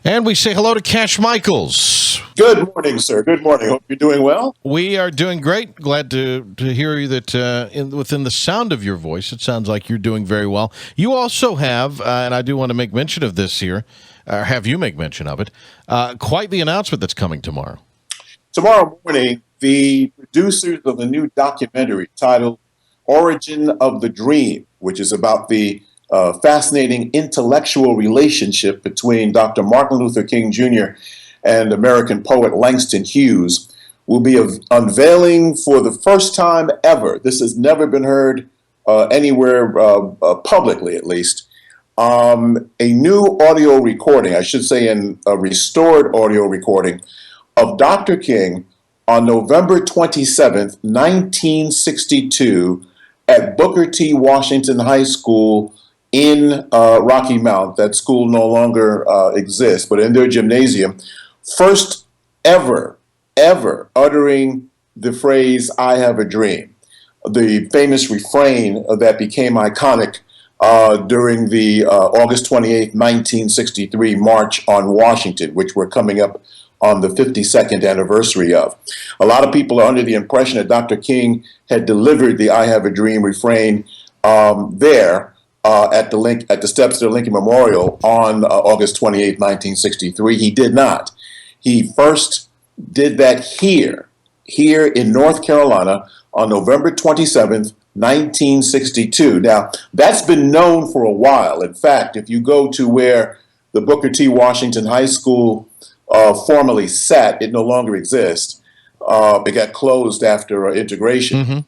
And we say hello to Cash Michaels. Good morning, sir. Good morning. Hope you're doing well. We are doing great. Glad to hear you that within the sound of your voice, it sounds like you're doing very well. You also have, and I do want to make mention of this here, or have you make mention of it, quite the announcement that's coming tomorrow. Tomorrow morning, the producers of the new documentary titled Origin of the Dream, which is about the fascinating intellectual relationship between Dr. Martin Luther King Jr. and American poet Langston Hughes, will be unveiling for the first time ever. This has never been heard anywhere publicly, at least. A new audio recording, I should say a restored audio recording, of Dr. King on November 27th, 1962, at Booker T. Washington High School in Rocky Mount. That school no longer exists, but in their gymnasium, first ever uttering the phrase, "I have a dream," the famous refrain that became iconic during the August 28th, 1963 March on Washington, which we're coming up on the 52nd anniversary of. A lot of people are under the impression that Dr. King had delivered the "I have a dream" refrain there at the steps of the Lincoln Memorial on August 28, 1963. He did not. He first did that here in North Carolina on November 27th, 1962. Now, that's been known for a while. In fact, if you go to where the Booker T. Washington High School formerly sat, it no longer exists. It got closed after integration. Mm-hmm.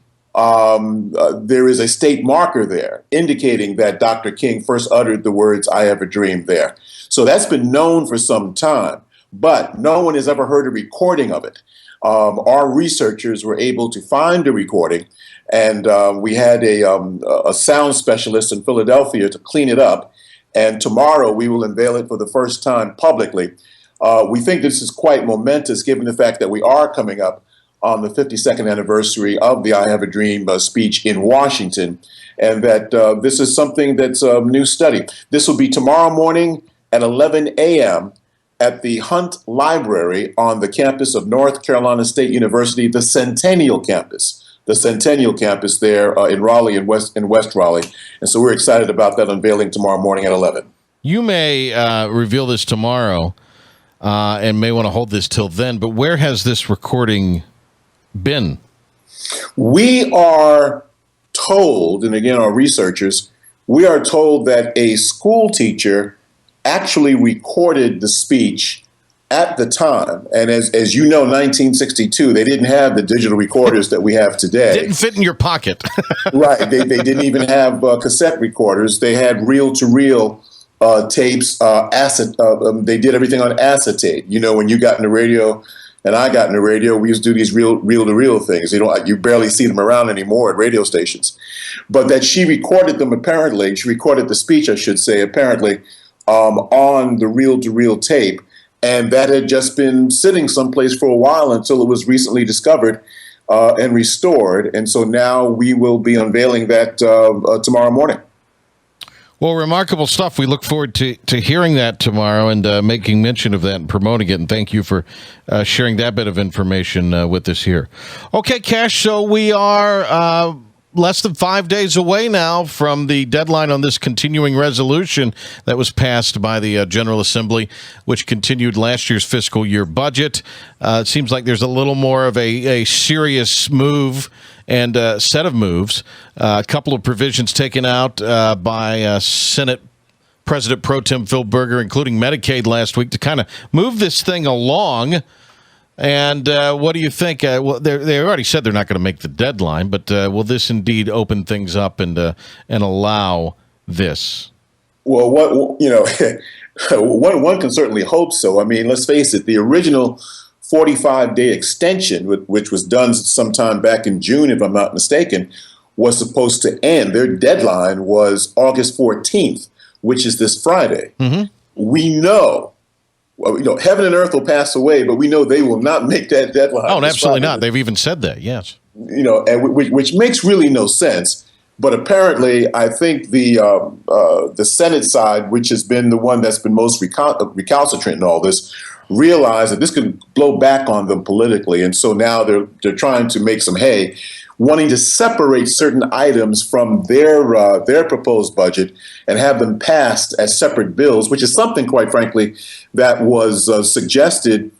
There is a state marker there indicating that Dr. King first uttered the words, "I have a dream" there. So that's been known for some time, but no one has ever heard a recording of it. Our researchers were able to find a recording, and we had a sound specialist in Philadelphia to clean it up. And tomorrow we will unveil it for the first time publicly. We think this is quite momentous given the fact that we are coming up on the 52nd anniversary of the "I Have a Dream" speech in Washington, and that this is something that's a new study. This will be tomorrow morning at 11 a.m. at the Hunt Library on the campus of North Carolina State University, the Centennial Campus. The Centennial Campus there in Raleigh, in West Raleigh. And so we're excited about that unveiling tomorrow morning at 11. You may reveal this tomorrow and may want to hold this till then, but where has this recording been? We are told, and again, our researchers, we are told that a school teacher actually recorded the speech at the time. And as you know, 1962, they didn't have the digital recorders that we have today. Didn't fit in your pocket. Right. They didn't even have cassette recorders. They had reel-to-reel tapes. They did everything on acetate. You know, when you got in the radio and I got in the radio, we used to do these reel-to-reel things. You barely see them around anymore at radio stations. But that she recorded them apparently, she recorded the speech, I should say, apparently, on the reel-to-reel tape. And that had just been sitting someplace for a while until it was recently discovered and restored. And so now we will be unveiling that tomorrow morning. Well, remarkable stuff. We look forward to hearing that tomorrow and making mention of that and promoting it. And thank you for sharing that bit of information with us here. Okay, Cash, so we are less than 5 days away now from the deadline on this continuing resolution that was passed by the General Assembly, which continued last year's fiscal year budget. It seems like there's a little more of a serious move and set of moves. A couple of provisions taken out by Senate President Pro Tem Phil Berger, including Medicaid last week, to kind of move this thing along. And what do you think? Well, they already said they're not going to make the deadline, but will this indeed open things up and allow this? Well, one can certainly hope so. I mean, let's face it, the original 45-day extension, which was done sometime back in June, if I'm not mistaken, was supposed to end. Their deadline was August 14th, which is this Friday. Mm-hmm. We know, heaven and earth will pass away, but we know they will not make that deadline. Oh, absolutely not. They've even said that, yes. And which makes really no sense, But apparently, I think the Senate side, which has been the one that's been most recalcitrant in all this, realized that this could blow back on them politically, and so now they're trying to make some hay, wanting to separate certain items from their proposed budget and have them passed as separate bills, which is something, quite frankly, that was suggested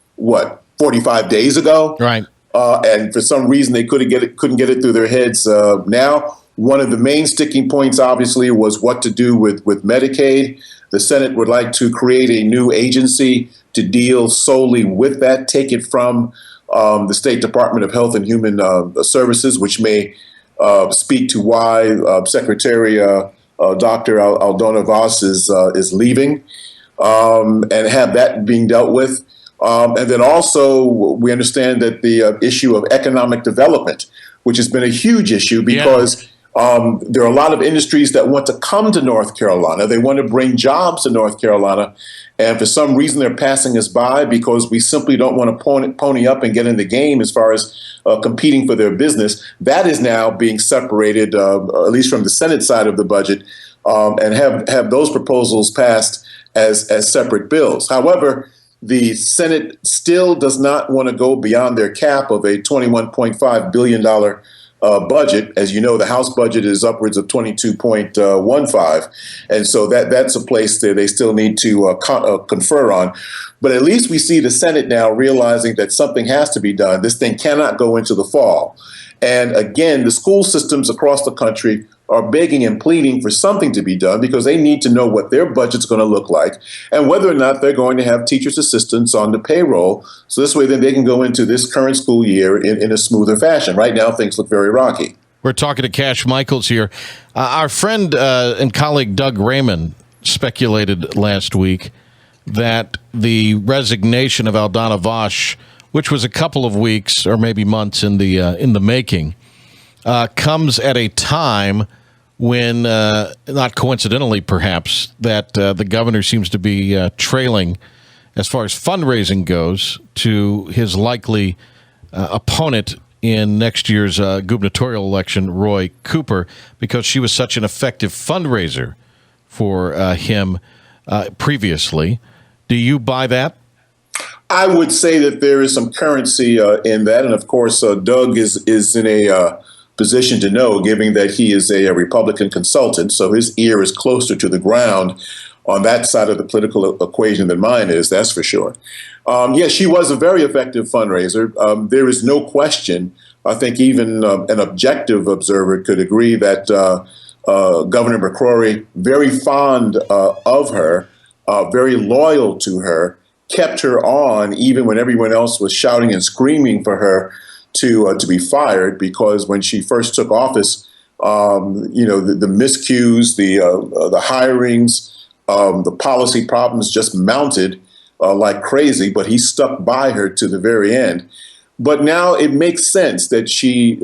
45 days ago, Right. and for some reason they couldn't get it through their heads now. One of the main sticking points, obviously, was what to do with Medicaid. The Senate would like to create a new agency to deal solely with that, take it from the State Department of Health and Human Services, which may speak to why Secretary Dr. Aldona Vos is leaving, and have that being dealt with. And then also, we understand that the issue of economic development, which has been a huge issue because there are a lot of industries that want to come to North Carolina. They want to bring jobs to North Carolina. And for some reason, they're passing us by because we simply don't want to pony up and get in the game as far as competing for their business. That is now being separated, at least from the Senate side of the budget, and have those proposals passed as separate bills. However, the Senate still does not want to go beyond their cap of a $21.5 billion budget. As you know, the House budget is upwards of 22.15, and so that's a place that they still need to confer on. But at least we see the Senate now realizing that something has to be done. This thing cannot go into the fall. And again, the school systems across the country are begging and pleading for something to be done because they need to know what their budget's going to look like and whether or not they're going to have teachers' assistants on the payroll. So this way, then they can go into this current school year in a smoother fashion. Right now, things look very rocky. We're talking to Cash Michaels here. Our friend and colleague Doug Raymond speculated last week that the resignation of Aldona Vos, which was a couple of weeks or maybe months in the making, comes at a time when, not coincidentally perhaps, that the governor seems to be trailing as far as fundraising goes to his likely opponent in next year's gubernatorial election, Roy Cooper, because she was such an effective fundraiser for him previously. Do you buy that? I would say that there is some currency in that. And of course, Doug is in a position to know, given that he is a Republican consultant. So his ear is closer to the ground on that side of the political equation than mine is, that's for sure. Yes, she was a very effective fundraiser. There is no question. I think even an objective observer could agree that Governor McCrory, very fond of her, very loyal to her, kept her on even when everyone else was shouting and screaming for her to be fired, because when she first took office, the miscues, the hirings, the policy problems just mounted like crazy, but he stuck by her to the very end. But now it makes sense that she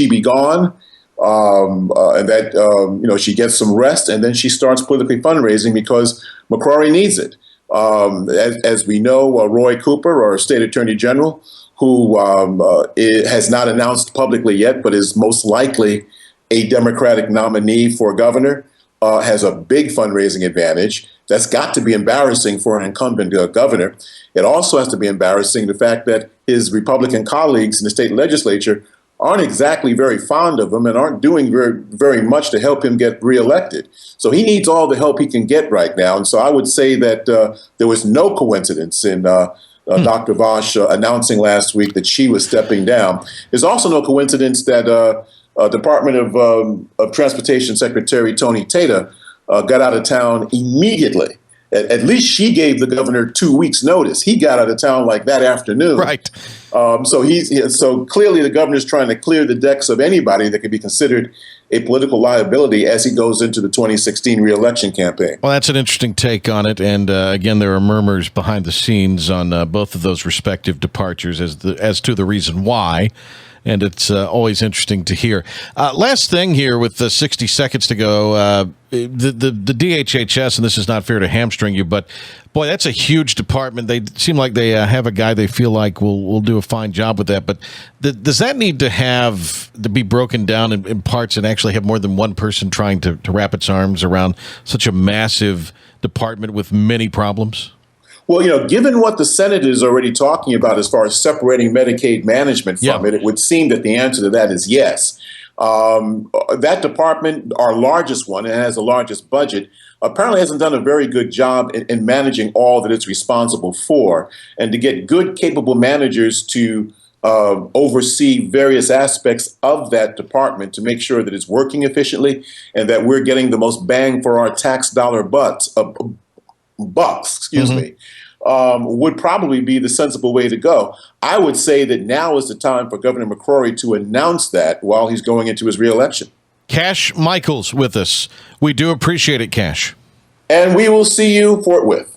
be gone, and that she gets some rest, and then she starts politically fundraising because McCrory needs it. As we know, Roy Cooper, our state attorney general, who has not announced publicly yet, but is most likely a Democratic nominee for governor, has a big fundraising advantage. That's got to be embarrassing for an incumbent governor. It also has to be embarrassing the fact that his Republican colleagues in the state legislature aren't exactly very fond of him and aren't doing very, very much to help him get reelected. So he needs all the help he can get right now. And so I would say that there was no coincidence in Dr. Vos announcing last week that she was stepping down. There's also no coincidence that Department of Transportation Secretary Tony Tata got out of town immediately. At least she gave the governor 2 weeks' notice. He got out of town like that afternoon. Right. So clearly the governor's trying to clear the decks of anybody that could be considered a political liability as he goes into the 2016 reelection campaign. Well, that's an interesting take on it. And again, there are murmurs behind the scenes on both of those respective departures as to the reason why. and it's always interesting to hear. Last thing here with 60 seconds to go, the DHHS, and this is not fair to hamstring you, but boy, that's a huge department. They seem like they have a guy they feel like will do a fine job with that. But does that need to be broken down in parts and actually have more than one person trying to wrap its arms around such a massive department with many problems? Well, given what the Senate is already talking about as far as separating Medicaid management from it would seem that the answer to that is yes. That department, our largest one, and has the largest budget, apparently hasn't done a very good job in managing all that it's responsible for. And to get good, capable managers to oversee various aspects of that department to make sure that it's working efficiently and that we're getting the most bang for our tax dollar bucks, would probably be the sensible way to go. I would say that now is the time for Governor McCrory to announce that while he's going into his reelection. Cash Michaels with us. We do appreciate it, Cash. And we will see you forthwith.